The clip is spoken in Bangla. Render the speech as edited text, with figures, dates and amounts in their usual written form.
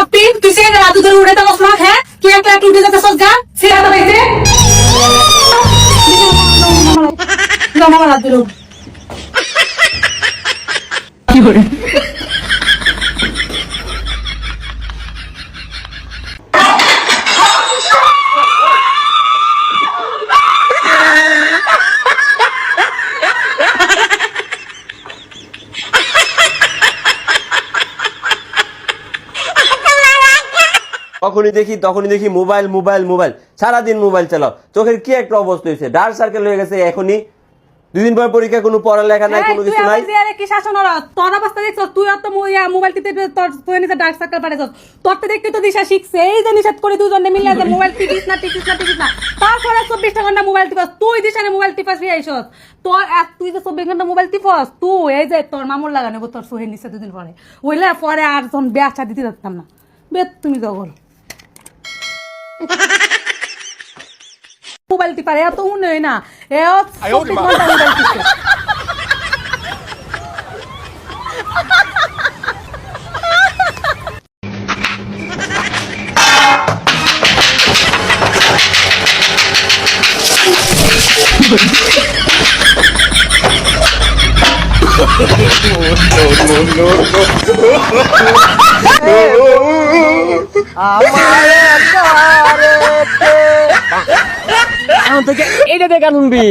বাপ্পি তুই সে রাত ধরে উড়ে তো মশলা হ্যাঁ তুই একটা একটু উঠে যেতে সজ্জা সে রাত বাইতে মামা রাত দিল কি করে তখনই দেখি মোবাইল মোবাইল মোবাইল, সারাদিন মোবাইল চালাও, চোখের কি একটা অবস্থা হয়েছে, ডার্ক সার্কেল হয়ে গেছে। এখনই 2 দিন পর পরীক্ষা, কোনো পড়ালেখা নাই, কোনো কিছু নাই। কি শাসন তোর অবস্থা দেখছ তুই তো মোবাইল টিপে তোর নিজে ডার্ক সার্কেল পাঠাইছ তোর তো দেখতে তো দিশা শিখছে এই যে নিষেধ করে দুজনে মিলে যে মোবাইল টিপিস না তারপরে 24 ঘন্টা মোবাইল টিপাস তুই দিশানে মোবাইল টিপাস আইসস তোর তুই যে 24 ঘন্টা মোবাইল টিপস তুই এই যে তোর মামুর লাগানো তোর সোহের নিচে 2 দিন পরে ওইলে পরে আর যখন ব্যাচা দিতে যাচ্তাম না বে তুমি জগল মোবাইল টিপারে এত উন্নয় না এ 24 ঘন্টা মোবাইল টিপে এখন থেকে এইটা দেখে আনবি।